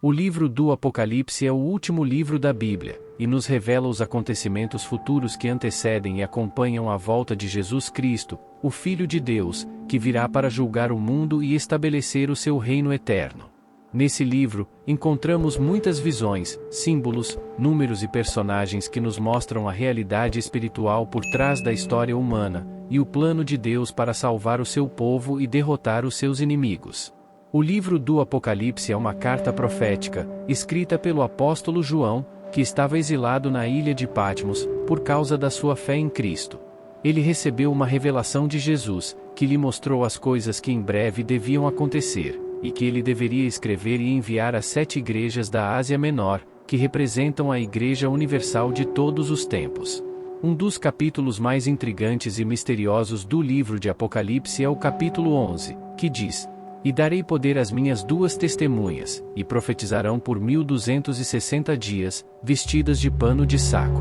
O livro do Apocalipse é o último livro da Bíblia, e nos revela os acontecimentos futuros que antecedem e acompanham a volta de Jesus Cristo, o Filho de Deus, que virá para julgar o mundo e estabelecer o seu reino eterno. Nesse livro, encontramos muitas visões, símbolos, números e personagens que nos mostram a realidade espiritual por trás da história humana, e o plano de Deus para salvar o seu povo e derrotar os seus inimigos. O livro do Apocalipse é uma carta profética, escrita pelo apóstolo João, que estava exilado na ilha de Patmos, por causa da sua fé em Cristo. Ele recebeu uma revelação de Jesus, que lhe mostrou as coisas que em breve deviam acontecer, e que ele deveria escrever e enviar às 7 igrejas da Ásia Menor, que representam a Igreja Universal de todos os tempos. Um dos capítulos mais intrigantes e misteriosos do livro de Apocalipse é o capítulo 11, que diz: "E darei poder às minhas 2 testemunhas, e profetizarão por 1260 dias, vestidas de pano de saco.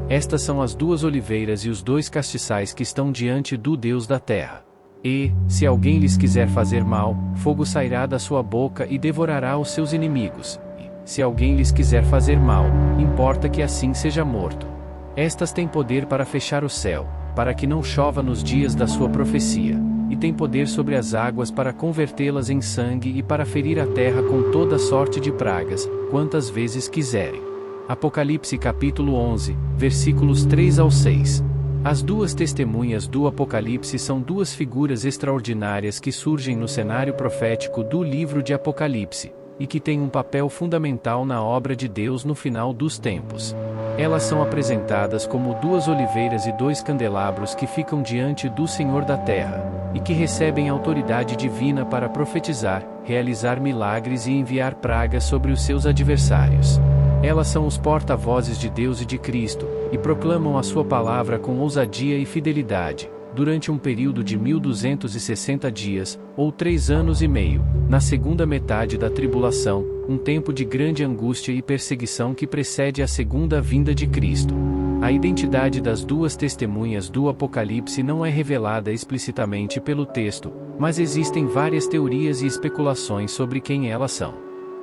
Estas são as 2 oliveiras e os 2 castiçais que estão diante do Deus da terra. E, se alguém lhes quiser fazer mal, fogo sairá da sua boca e devorará os seus inimigos. E, se alguém lhes quiser fazer mal, importa que assim seja morto. Estas têm poder para fechar o céu, para que não chova nos dias da sua profecia, e têm poder sobre as águas para convertê-las em sangue e para ferir a terra com toda sorte de pragas, quantas vezes quiserem." Apocalipse capítulo 11, versículos 3 ao 6. As 2 testemunhas do Apocalipse são 2 figuras extraordinárias que surgem no cenário profético do livro de Apocalipse, e que têm um papel fundamental na obra de Deus no final dos tempos. Elas são apresentadas como 2 oliveiras e 2 candelabros que ficam diante do Senhor da Terra, e que recebem autoridade divina para profetizar, realizar milagres e enviar pragas sobre os seus adversários. Elas são os porta-vozes de Deus e de Cristo, e proclamam a sua palavra com ousadia e fidelidade, durante um período de 1260 dias, ou 3 anos e meio, na segunda metade da tribulação, um tempo de grande angústia e perseguição que precede a segunda vinda de Cristo. A identidade das 2 testemunhas do Apocalipse não é revelada explicitamente pelo texto, mas existem várias teorias e especulações sobre quem elas são.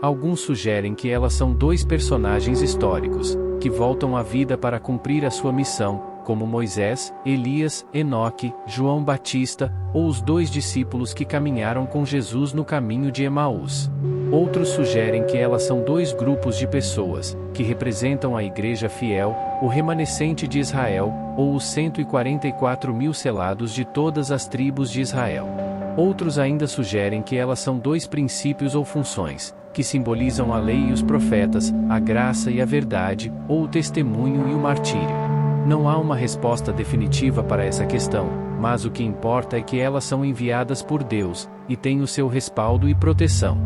Alguns sugerem que elas são 2 personagens históricos, que voltam à vida para cumprir a sua missão, como Moisés, Elias, Enoque, João Batista, ou os 2 discípulos que caminharam com Jesus no caminho de Emaús. Outros sugerem que elas são 2 grupos de pessoas, que representam a Igreja fiel, o remanescente de Israel, ou os 144.000 selados de todas as tribos de Israel. Outros ainda sugerem que elas são 2 princípios ou funções, que simbolizam a lei e os profetas, a graça e a verdade, ou o testemunho e o martírio. Não há uma resposta definitiva para essa questão, mas o que importa é que elas são enviadas por Deus, e têm o seu respaldo e proteção.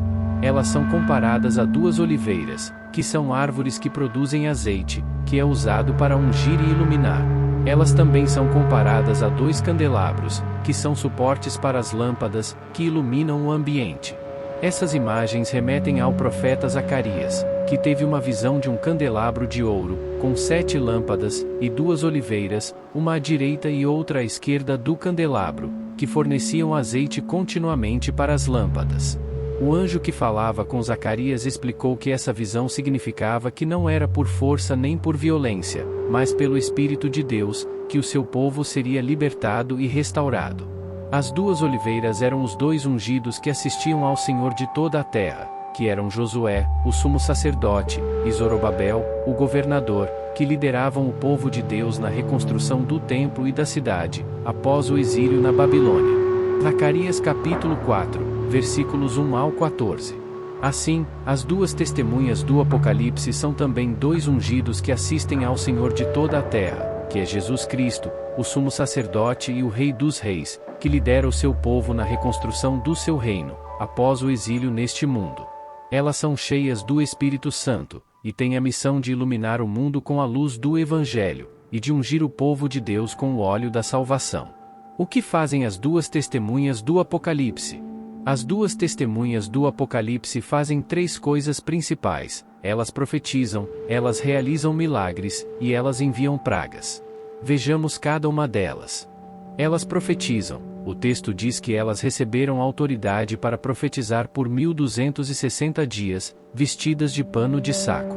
Elas são comparadas a 2 oliveiras, que são árvores que produzem azeite, que é usado para ungir e iluminar. Elas também são comparadas a 2 candelabros, que são suportes para as lâmpadas, que iluminam o ambiente. Essas imagens remetem ao profeta Zacarias, que teve uma visão de um candelabro de ouro, com 7 lâmpadas, e 2 oliveiras, uma à direita e outra à esquerda do candelabro, que forneciam azeite continuamente para as lâmpadas. O anjo que falava com Zacarias explicou que essa visão significava que não era por força nem por violência, mas pelo Espírito de Deus, que o seu povo seria libertado e restaurado. As 2 oliveiras eram os 2 ungidos que assistiam ao Senhor de toda a terra, que eram Josué, o sumo sacerdote, e Zorobabel, o governador, que lideravam o povo de Deus na reconstrução do templo e da cidade, após o exílio na Babilônia. Zacarias capítulo 4, versículos 1 ao 14. Assim, as 2 testemunhas do Apocalipse são também 2 ungidos que assistem ao Senhor de toda a terra, que é Jesus Cristo, o sumo sacerdote e o Rei dos Reis, que lidera o seu povo na reconstrução do seu reino, após o exílio neste mundo. Elas são cheias do Espírito Santo, e têm a missão de iluminar o mundo com a luz do Evangelho, e de ungir o povo de Deus com o óleo da salvação. O que fazem as 2 testemunhas do Apocalipse? As 2 testemunhas do Apocalipse fazem 3 coisas principais: elas profetizam, elas realizam milagres, e elas enviam pragas. Vejamos cada uma delas. Elas profetizam. O texto diz que elas receberam autoridade para profetizar por 1260 dias, vestidas de pano de saco.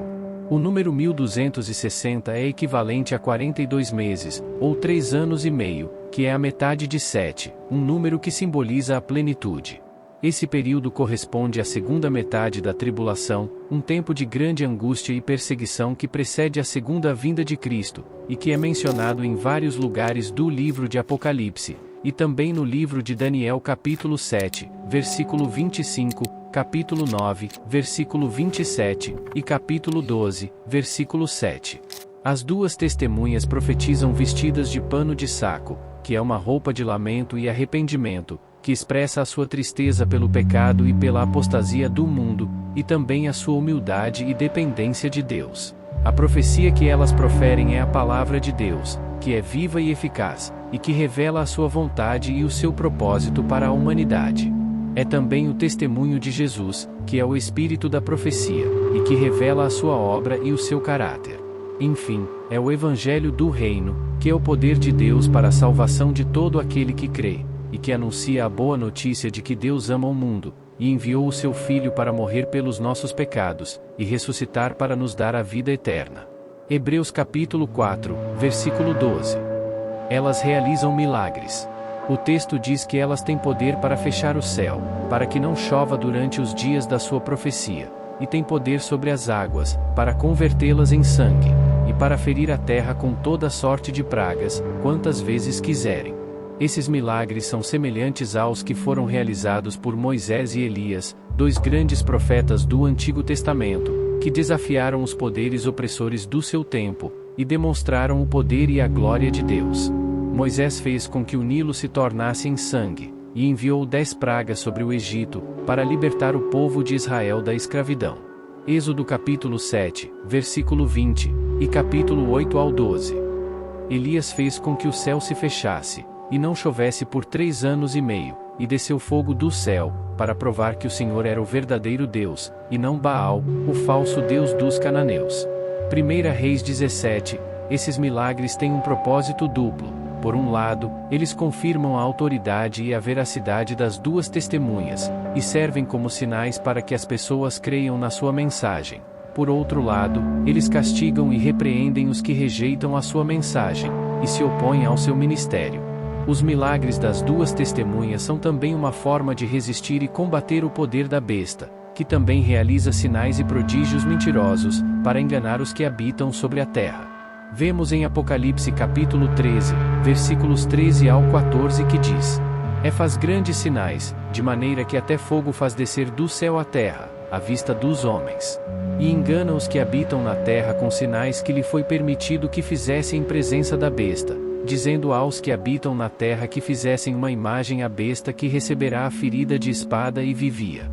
O número 1260 é equivalente a 42 meses, ou 3 anos e meio, que é a metade de 7, um número que simboliza a plenitude. Esse período corresponde à segunda metade da tribulação, um tempo de grande angústia e perseguição que precede a segunda vinda de Cristo, e que é mencionado em vários lugares do livro de Apocalipse, e também no livro de Daniel capítulo 7, versículo 25, capítulo 9, versículo 27, e capítulo 12, versículo 7. As duas testemunhas profetizam vestidas de pano de saco, que é uma roupa de lamento e arrependimento, que expressa a sua tristeza pelo pecado e pela apostasia do mundo, e também a sua humildade e dependência de Deus. A profecia que elas proferem é a palavra de Deus, que é viva e eficaz, e que revela a sua vontade e o seu propósito para a humanidade. É também o testemunho de Jesus, que é o espírito da profecia, e que revela a sua obra e o seu caráter. Enfim, é o Evangelho do Reino, que é o poder de Deus para a salvação de todo aquele que crê, e que anuncia a boa notícia de que Deus ama o mundo, e enviou o seu Filho para morrer pelos nossos pecados, e ressuscitar para nos dar a vida eterna. Hebreus capítulo 4, versículo 12. Elas realizam milagres. O texto diz que elas têm poder para fechar o céu, para que não chova durante os dias da sua profecia, e têm poder sobre as águas, para convertê-las em sangue, e para ferir a terra com toda sorte de pragas, quantas vezes quiserem. Esses milagres são semelhantes aos que foram realizados por Moisés e Elias, dois grandes profetas do Antigo Testamento, que desafiaram os poderes opressores do seu tempo, e demonstraram o poder e a glória de Deus. Moisés fez com que o Nilo se tornasse em sangue, e enviou 10 pragas sobre o Egito, para libertar o povo de Israel da escravidão. Êxodo capítulo 7, versículo 20, e capítulo 8 ao 12. Elias fez com que o céu se fechasse, e não chovesse por 3 anos e meio, e desceu fogo do céu, para provar que o Senhor era o verdadeiro Deus, e não Baal, o falso Deus dos cananeus. 1 Reis 17, esses milagres têm um propósito duplo. Por um lado, eles confirmam a autoridade e a veracidade das duas testemunhas, e servem como sinais para que as pessoas creiam na sua mensagem. Por outro lado, eles castigam e repreendem os que rejeitam a sua mensagem, e se opõem ao seu ministério. Os milagres das duas testemunhas são também uma forma de resistir e combater o poder da besta, que também realiza sinais e prodígios mentirosos, para enganar os que habitam sobre a terra. Vemos em Apocalipse capítulo 13, versículos 13 ao 14 que diz: faz grandes sinais, de maneira que até fogo faz descer do céu à terra, à vista dos homens. E engana os que habitam na terra com sinais que lhe foi permitido que fizessem em presença da besta, dizendo aos que habitam na terra que fizessem uma imagem à besta que receberá a ferida de espada e vivia.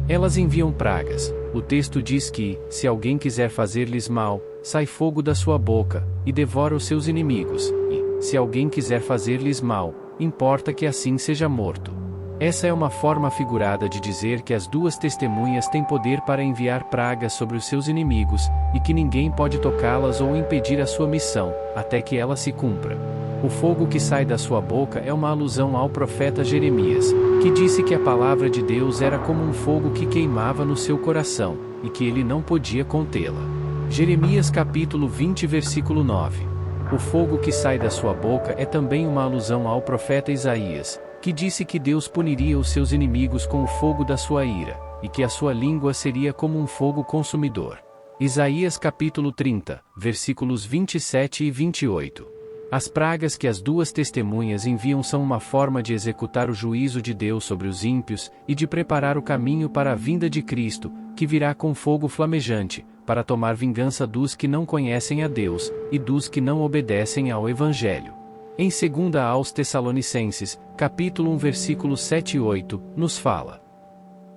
Elas enviam pragas. O texto diz que, se alguém quiser fazer-lhes mal, sai fogo da sua boca, e devora os seus inimigos, e, se alguém quiser fazer-lhes mal, importa que assim seja morto. Essa é uma forma figurada de dizer que as duas testemunhas têm poder para enviar pragas sobre os seus inimigos, e que ninguém pode tocá-las ou impedir a sua missão, até que ela se cumpra. O fogo que sai da sua boca é uma alusão ao profeta Jeremias, que disse que a palavra de Deus era como um fogo que queimava no seu coração, e que ele não podia contê-la. Jeremias capítulo 20 versículo 9. O fogo que sai da sua boca é também uma alusão ao profeta Isaías, que disse que Deus puniria os seus inimigos com o fogo da sua ira, e que a sua língua seria como um fogo consumidor. Isaías capítulo 30, versículos 27 e 28. As pragas que as duas testemunhas enviam são uma forma de executar o juízo de Deus sobre os ímpios, e de preparar o caminho para a vinda de Cristo, que virá com fogo flamejante, para tomar vingança dos que não conhecem a Deus, e dos que não obedecem ao Evangelho. Em 2 aos Tessalonicenses, capítulo 1 versículos 7 e 8, nos fala: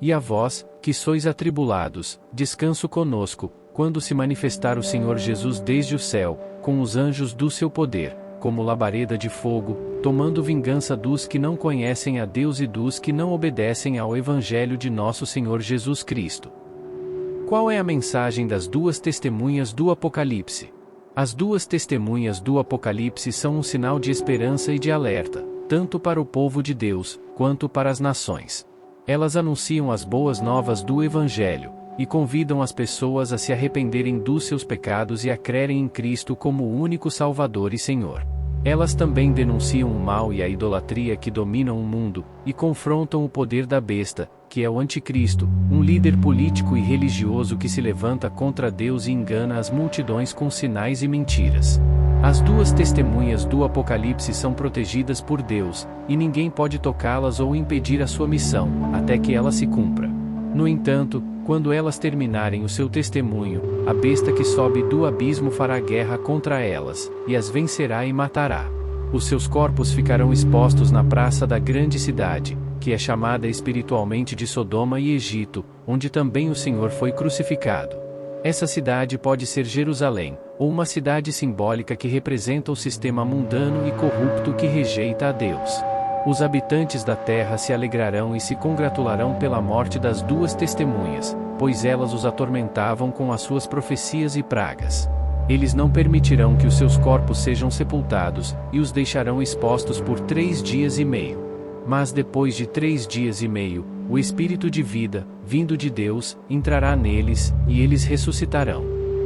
E a vós, que sois atribulados, descanso conosco, quando se manifestar o Senhor Jesus desde o céu, com os anjos do seu poder, como labareda de fogo, tomando vingança dos que não conhecem a Deus e dos que não obedecem ao Evangelho de nosso Senhor Jesus Cristo. Qual é a mensagem das duas testemunhas do Apocalipse? As duas testemunhas do Apocalipse são um sinal de esperança e de alerta. tanto para o povo de Deus, quanto para as nações. Elas anunciam as boas novas do Evangelho, e convidam as pessoas a se arrependerem dos seus pecados e a crerem em Cristo como o único Salvador e Senhor. Elas também denunciam o mal e a idolatria que dominam o mundo, e confrontam o poder da besta, que é o Anticristo, um líder político e religioso que se levanta contra Deus e engana as multidões com sinais e mentiras. As duas testemunhas do Apocalipse são protegidas por Deus, e ninguém pode tocá-las ou impedir a sua missão, até que ela se cumpra. No entanto, quando elas terminarem o seu testemunho, a besta que sobe do abismo fará guerra contra elas, e as vencerá e matará. Os seus corpos ficarão expostos na praça da grande cidade, que é chamada espiritualmente de Sodoma e Egito, onde também o Senhor foi crucificado. Essa cidade pode ser Jerusalém, ou uma cidade simbólica que representa o sistema mundano e corrupto que rejeita a Deus. Os habitantes da terra se alegrarão e se congratularão pela morte das duas testemunhas, pois elas os atormentavam com as suas profecias e pragas. Eles não permitirão que os seus corpos sejam sepultados, e os deixarão expostos por 3 dias e meio. Mas depois de 3 dias e meio, o Espírito de vida, vindo de Deus, entrará neles, e eles ressuscitarão.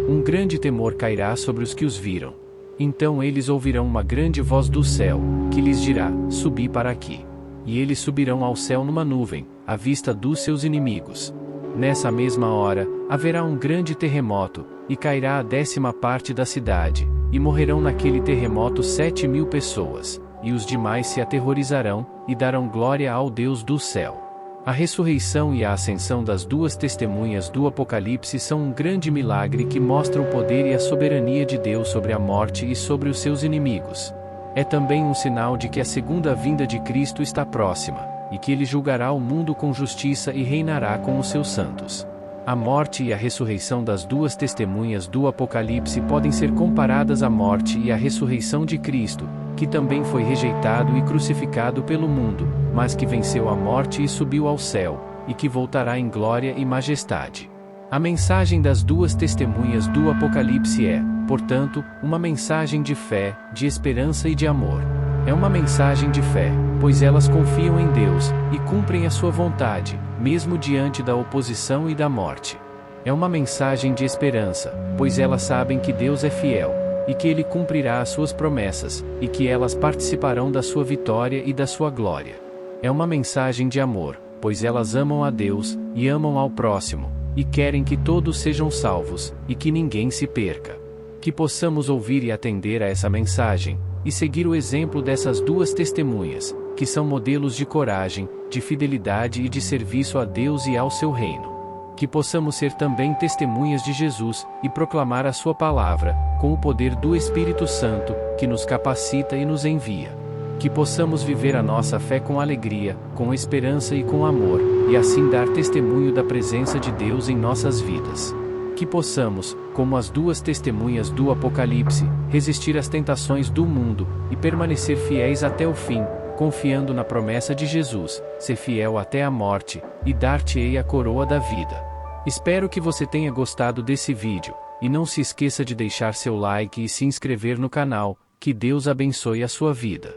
Um grande temor cairá sobre os que os viram. Então eles ouvirão uma grande voz do céu, que lhes dirá: subi para aqui. E eles subirão ao céu numa nuvem, à vista dos seus inimigos. Nessa mesma hora, haverá um grande terremoto, e cairá a 10ª parte da cidade, e morrerão naquele terremoto 7.000 pessoas. E os demais se aterrorizarão, e darão glória ao Deus do céu. A ressurreição e a ascensão das duas testemunhas do Apocalipse são um grande milagre que mostra o poder e a soberania de Deus sobre a morte e sobre os seus inimigos. É também um sinal de que a segunda vinda de Cristo está próxima, e que ele julgará o mundo com justiça e reinará com os seus santos. A morte e a ressurreição das duas testemunhas do Apocalipse podem ser comparadas à morte e à ressurreição de Cristo, que também foi rejeitado e crucificado pelo mundo, mas que venceu a morte e subiu ao céu, e que voltará em glória e majestade. A mensagem das duas testemunhas do Apocalipse é, portanto, uma mensagem de fé, de esperança e de amor. É uma mensagem de fé, pois elas confiam em Deus, e cumprem a sua vontade, mesmo diante da oposição e da morte. É uma mensagem de esperança, pois elas sabem que Deus é fiel, e que Ele cumprirá as suas promessas, e que elas participarão da sua vitória e da sua glória. É uma mensagem de amor, pois elas amam a Deus, e amam ao próximo, e querem que todos sejam salvos, e que ninguém se perca. Que possamos ouvir e atender a essa mensagem, e seguir o exemplo dessas duas testemunhas, que são modelos de coragem, de fidelidade e de serviço a Deus e ao seu reino. Que possamos ser também testemunhas de Jesus, e proclamar a sua palavra, com o poder do Espírito Santo, que nos capacita e nos envia. Que possamos viver a nossa fé com alegria, com esperança e com amor, e assim dar testemunho da presença de Deus em nossas vidas. Que possamos, como as duas testemunhas do Apocalipse, resistir às tentações do mundo, e permanecer fiéis até o fim, confiando na promessa de Jesus, ser fiel até a morte, e dar-te-ei a coroa da vida. Espero que você tenha gostado desse vídeo, e não se esqueça de deixar seu like e se inscrever no canal. Que Deus abençoe a sua vida.